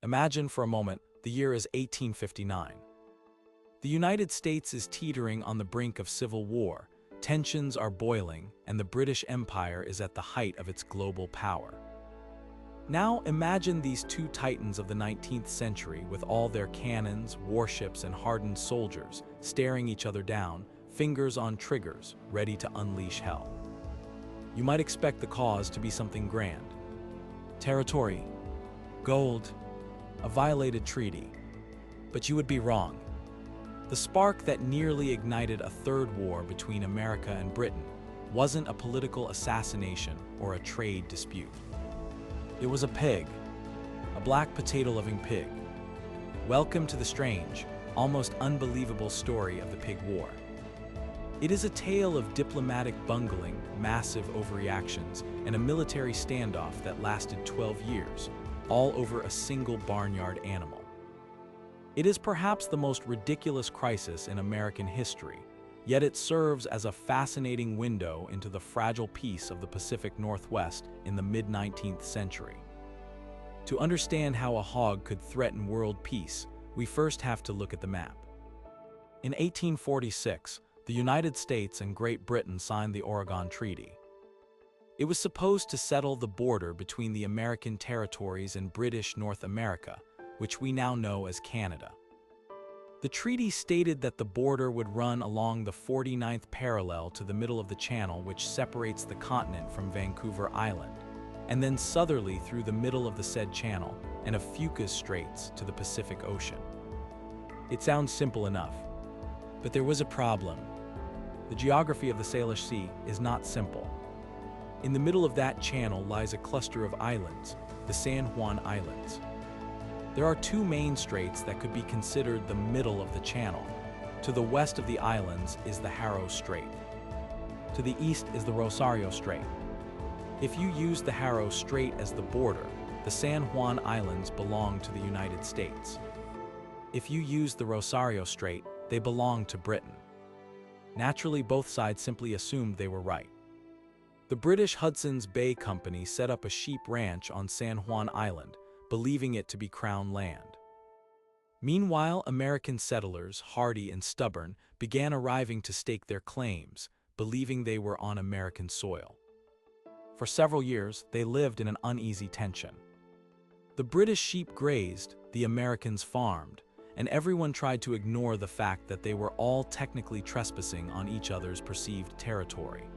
Imagine for a moment, the year is 1859. The United States is teetering on the brink of civil war, tensions are boiling, and the British Empire is at the height of its global power. Now imagine these two titans of the 19th century with all their cannons, warships, and hardened soldiers staring each other down, fingers on triggers, ready to unleash hell. You might expect the cause to be something grand. Territory, gold, a violated treaty. But you would be wrong. The spark that nearly ignited a third war between America and Britain wasn't a political assassination or a trade dispute. It was a pig, a black potato-loving pig. Welcome to the strange, almost unbelievable story of the Pig War. It is a tale of diplomatic bungling, massive overreactions, and a military standoff that lasted 12 years, all over a single barnyard animal. It is perhaps the most ridiculous crisis in American history, yet it serves as a fascinating window into the fragile peace of the Pacific Northwest in the mid-19th century. To understand how a hog could threaten world peace, we first have to look at the map. In 1846, the United States and Great Britain signed the Oregon Treaty. It was supposed to settle the border between the American territories and British North America, which we now know as Canada. The treaty stated that the border would run along the 49th parallel to the middle of the channel which separates the continent from Vancouver Island, and then southerly through the middle of the said channel and of Fuca's Straits to the Pacific Ocean. It sounds simple enough, but there was a problem. The geography of the Salish Sea is not simple. In the middle of that channel lies a cluster of islands, the San Juan Islands. There are two main straits that could be considered the middle of the channel. To the west of the islands is the Haro Strait. To the east is the Rosario Strait. If you use the Haro Strait as the border, the San Juan Islands belong to the United States. If you use the Rosario Strait, they belong to Britain. Naturally, both sides simply assumed they were right. The British Hudson's Bay Company set up a sheep ranch on San Juan Island, believing it to be Crown land. Meanwhile, American settlers, hardy and stubborn, began arriving to stake their claims, believing they were on American soil. For several years, they lived in an uneasy tension. The British sheep grazed, the Americans farmed, and everyone tried to ignore the fact that they were all technically trespassing on each other's perceived territory.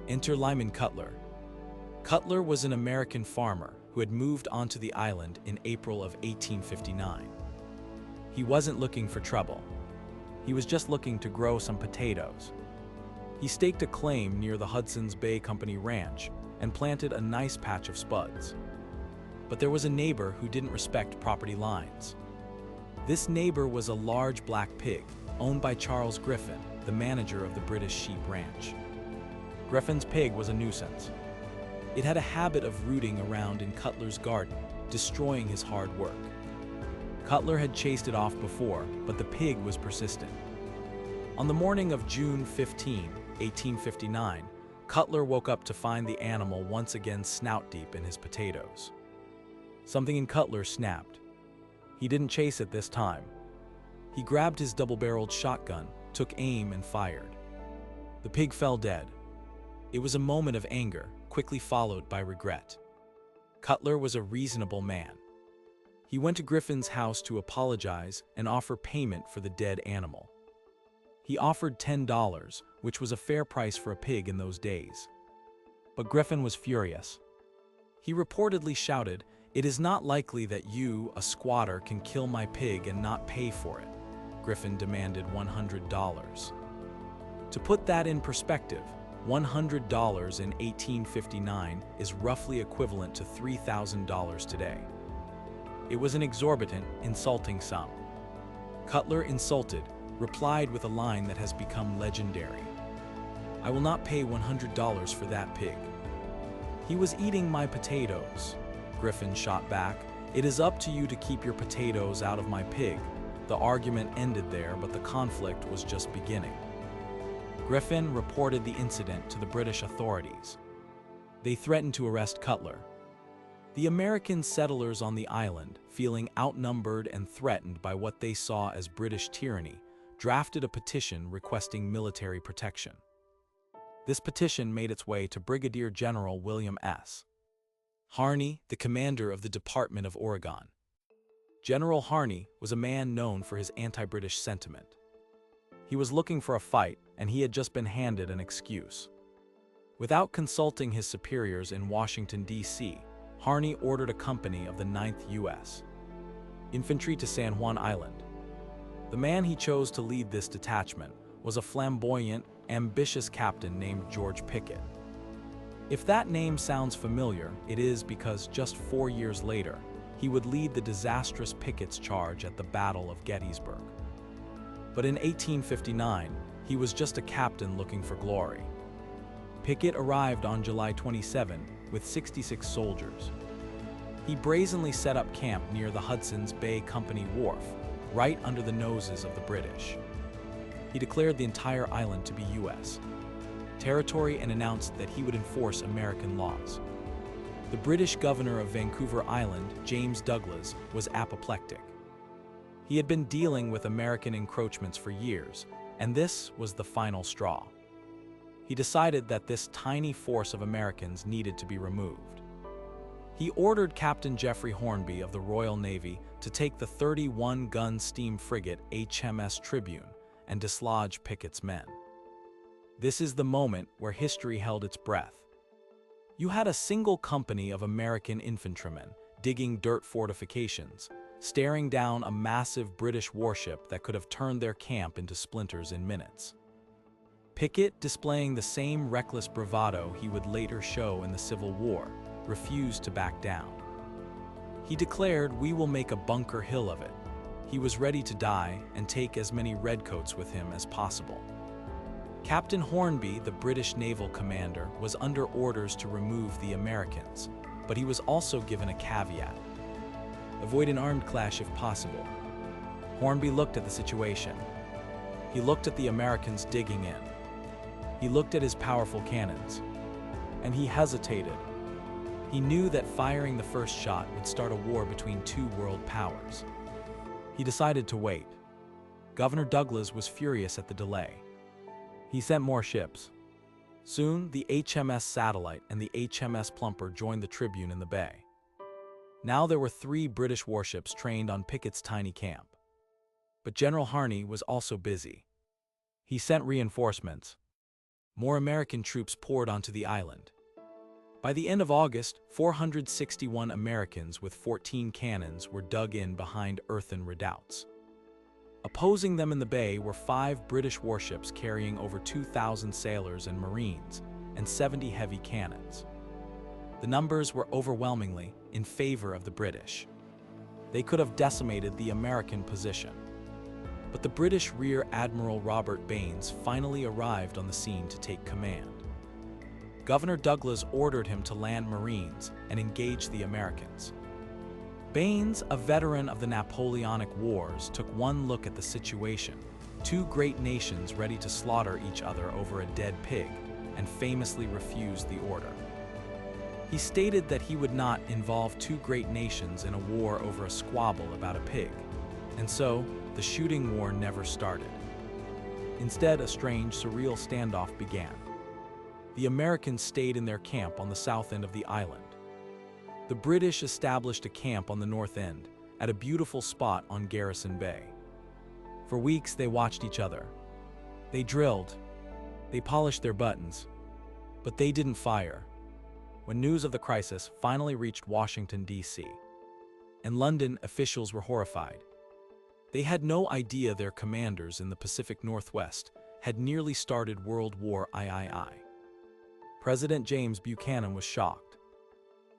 Enter Lyman Cutler. Cutler was an American farmer who had moved onto the island in April of 1859. He wasn't looking for trouble. He was just looking to grow some potatoes. He staked a claim near the Hudson's Bay Company ranch and planted a nice patch of spuds. But there was a neighbor who didn't respect property lines. This neighbor was a large black pig, owned by Charles Griffin, the manager of the British sheep ranch. Griffin's pig was a nuisance. It had a habit of rooting around in Cutler's garden, destroying his hard work. Cutler had chased it off before, but the pig was persistent. On the morning of June 15, 1859, Cutler woke up to find the animal once again snout-deep in his potatoes. Something in Cutler snapped. He didn't chase it this time. He grabbed his double-barreled shotgun, took aim, and fired. The pig fell dead. It was a moment of anger, quickly followed by regret. Cutler was a reasonable man. He went to Griffin's house to apologize and offer payment for the dead animal. He offered $10, which was a fair price for a pig in those days. But Griffin was furious. He reportedly shouted, "It is not likely that you, a squatter, can kill my pig and not pay for it." Griffin demanded $100. To put that in perspective, $100 in 1859 is roughly equivalent to $3,000 today. It was an exorbitant, insulting sum. Cutler, insulted, replied with a line that has become legendary. "I will not pay $100 for that pig." "He was eating my potatoes," Griffin shot back. "It is up to you to keep your potatoes out of my pig." The argument ended there, but the conflict was just beginning. Griffin reported the incident to the British authorities. They threatened to arrest Cutler. The American settlers on the island, feeling outnumbered and threatened by what they saw as British tyranny, drafted a petition requesting military protection. This petition made its way to Brigadier General William S. Harney, the commander of the Department of Oregon. General Harney was a man known for his anti-British sentiment. He was looking for a fight, and he had just been handed an excuse. Without consulting his superiors in Washington, D.C., Harney ordered a company of the 9th U.S. Infantry to San Juan Island. The man he chose to lead this detachment was a flamboyant, ambitious captain named George Pickett. If that name sounds familiar, it is because just 4 years later, he would lead the disastrous Pickett's charge at the Battle of Gettysburg. But in 1859, he was just a captain looking for glory. Pickett arrived on July 27 with 66 soldiers. He brazenly set up camp near the Hudson's Bay Company Wharf, right under the noses of the British. He declared the entire island to be U.S. territory and announced that he would enforce American laws. The British governor of Vancouver Island, James Douglas, was apoplectic. He had been dealing with American encroachments for years, and this was the final straw. He decided that this tiny force of Americans needed to be removed. He ordered Captain Jeffrey Hornby of the Royal Navy to take the 31-gun steam frigate HMS Tribune and dislodge Pickett's men. This is the moment where history held its breath. You had a single company of American infantrymen digging dirt fortifications, staring down a massive British warship that could have turned their camp into splinters in minutes. Pickett, displaying the same reckless bravado he would later show in the Civil War, refused to back down. He declared, "We will make a Bunker Hill of it." He was ready to die and take as many redcoats with him as possible. Captain Hornby, the British naval commander, was under orders to remove the Americans, but he was also given a caveat: avoid an armed clash if possible. Hornby looked at the situation. He looked at the Americans digging in. He looked at his powerful cannons, and he hesitated. He knew that firing the first shot would start a war between two world powers. He decided to wait. Governor Douglas was furious at the delay. He sent more ships. Soon, the HMS Satellite and the HMS Plumper joined the Tribune in the bay. Now there were 3 British warships trained on Pickett's tiny camp. But General Harney was also busy. He sent reinforcements. More American troops poured onto the island. By the end of August, 461 Americans with 14 cannons were dug in behind earthen redoubts. Opposing them in the bay were 5 British warships carrying over 2,000 sailors and Marines, and 70 heavy cannons. The numbers were overwhelmingly in favor of the British. They could have decimated the American position. But the British Rear Admiral Robert Baines finally arrived on the scene to take command. Governor Douglas ordered him to land Marines and engage the Americans. Baines, a veteran of the Napoleonic Wars, took one look at the situation: 2 great nations ready to slaughter each other over a dead pig, and famously refused the order. He stated that he would not involve 2 great nations in a war over a squabble about a pig, and so the shooting war never started. Instead, a strange, surreal standoff began. The Americans stayed in their camp on the south end of the island. The British established a camp on the north end, at a beautiful spot on Garrison Bay. For weeks they watched each other. They drilled, they polished their buttons, but they didn't fire. When news of the crisis finally reached Washington, D.C. and London, officials were horrified. They had no idea their commanders in the Pacific Northwest had nearly started World War III. President James Buchanan was shocked.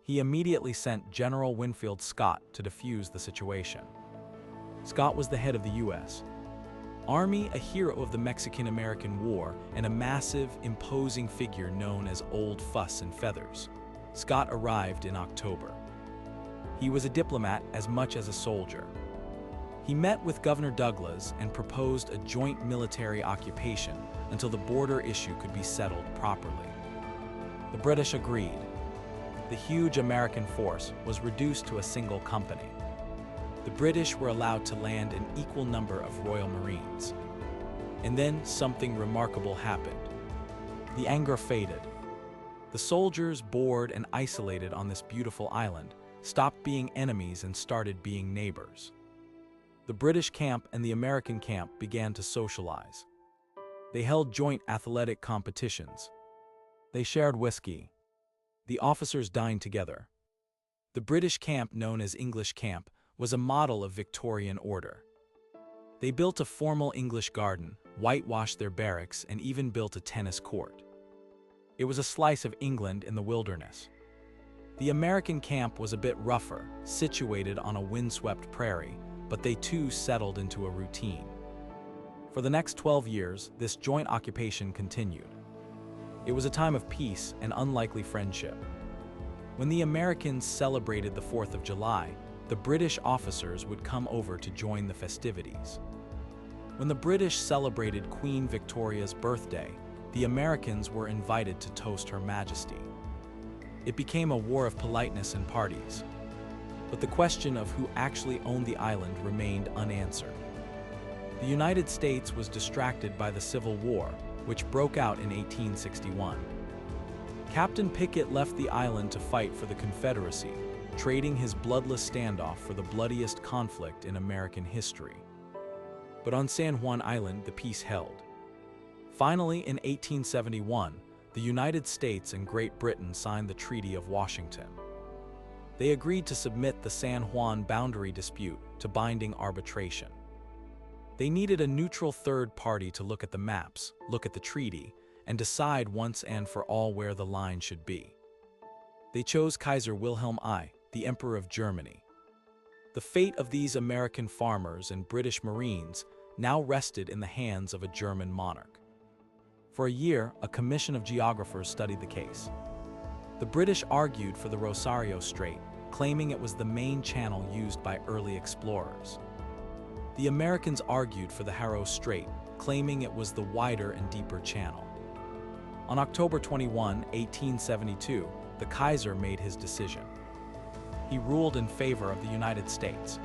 He immediately sent General Winfield Scott to defuse the situation. Scott was the head of the U.S. Army, a hero of the Mexican-American War, and a massive, imposing figure known as Old Fuss and Feathers. Scott arrived in October. He was a diplomat as much as a soldier. He met with Governor Douglas and proposed a joint military occupation until the border issue could be settled properly. The British agreed. the huge American force was reduced to a single company. The British were allowed to land an equal number of Royal Marines. And then something remarkable happened. The anger faded. The soldiers, bored and isolated on this beautiful island, stopped being enemies and started being neighbors. The British camp and the American camp began to socialize. They held joint athletic competitions. They shared whiskey. The officers dined together. The British camp, known as English camp, was a model of Victorian order. They built a formal English garden, whitewashed their barracks, and even built a tennis court. It was a slice of England in the wilderness. The American camp was a bit rougher, situated on a windswept prairie, but they too settled into a routine. For the next 12 years, this joint occupation continued. It was a time of peace and unlikely friendship. When the Americans celebrated the 4th of July, the British officers would come over to join the festivities. When the British celebrated Queen Victoria's birthday, the Americans were invited to toast Her Majesty. It became a war of politeness and parties. But the question of who actually owned the island remained unanswered. The United States was distracted by the Civil War, which broke out in 1861. Captain Pickett left the island to fight for the Confederacy, trading his bloodless standoff for the bloodiest conflict in American history. But on San Juan Island, the peace held. Finally, in 1871, the United States and Great Britain signed the Treaty of Washington. They agreed to submit the San Juan boundary dispute to binding arbitration. They needed a neutral third party to look at the maps, look at the treaty, and decide once and for all where the line should be. They chose Kaiser Wilhelm I, the Emperor of Germany. The fate of these American farmers and British Marines now rested in the hands of a German monarch. For a year, a commission of geographers studied the case. The British argued for the Rosario Strait, claiming it was the main channel used by early explorers. The Americans argued for the Haro Strait, claiming it was the wider and deeper channel. On October 21, 1872, the Kaiser made his decision. He ruled in favor of the United States.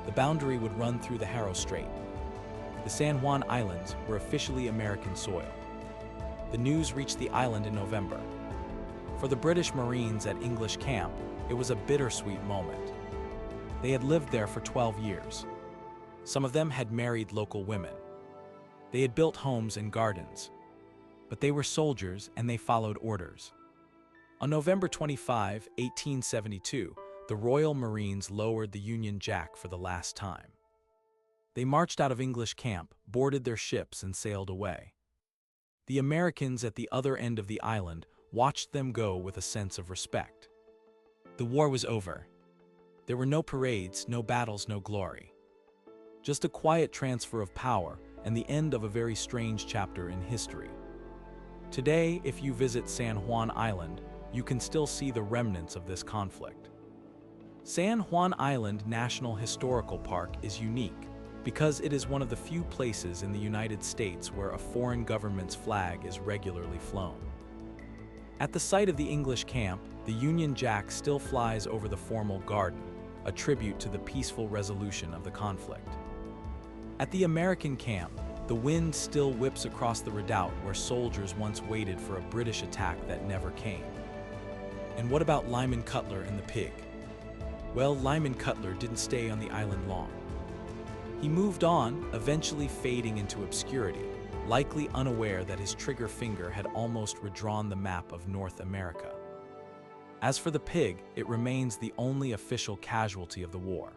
The boundary would run through the Haro Strait. The San Juan Islands were officially American soil. The news reached the island in November. For the British Marines at English camp, it was a bittersweet moment. They had lived there for 12 years. Some of them had married local women. They had built homes and gardens. But they were soldiers and they followed orders. On November 25, 1872, the Royal Marines lowered the Union Jack for the last time. They marched out of English camp, boarded their ships, and sailed away. The Americans at the other end of the island watched them go with a sense of respect. The war was over. There were no parades, no battles, no glory. Just a quiet transfer of power and the end of a very strange chapter in history. Today, if you visit San Juan Island, you can still see the remnants of this conflict. San Juan Island National Historical Park is unique because it is one of the few places in the United States where a foreign government's flag is regularly flown. At the site of the English camp, the Union Jack still flies over the formal garden, a tribute to the peaceful resolution of the conflict. At the American camp, the wind still whips across the redoubt where soldiers once waited for a British attack that never came. And what about Lyman Cutler and the pig? Well, Lyman Cutler didn't stay on the island long. He moved on, eventually fading into obscurity, likely unaware that his trigger finger had almost redrawn the map of North America. As for the pig, it remains the only official casualty of the war.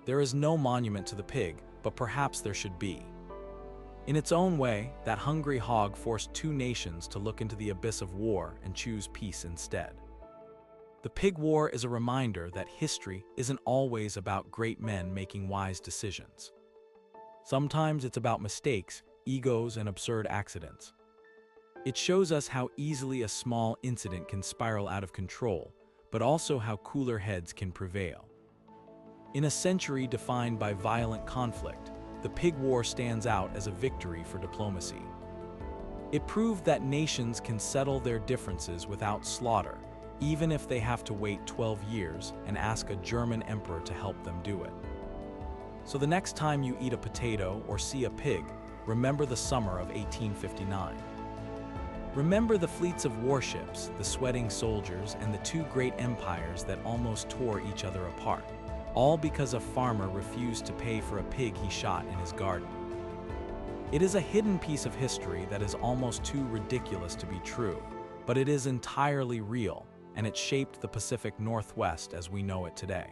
There is no monument to the pig, but perhaps there should be. In its own way, that hungry hog forced two nations to look into the abyss of war and choose peace instead. The Pig War is a reminder that history isn't always about great men making wise decisions. Sometimes it's about mistakes, egos, and absurd accidents. It shows us how easily a small incident can spiral out of control, but also how cooler heads can prevail. In a century defined by violent conflict, the Pig War stands out as a victory for diplomacy. It proved that nations can settle their differences without slaughter, even if they have to wait 12 years and ask a German emperor to help them do it. So the next time you eat a potato or see a pig, remember the summer of 1859. Remember the fleets of warships, the sweating soldiers, and the two great empires that almost tore each other apart, all because a farmer refused to pay for a pig he shot in his garden. It is a hidden piece of history that is almost too ridiculous to be true, but it is entirely real, and it shaped the Pacific Northwest as we know it today.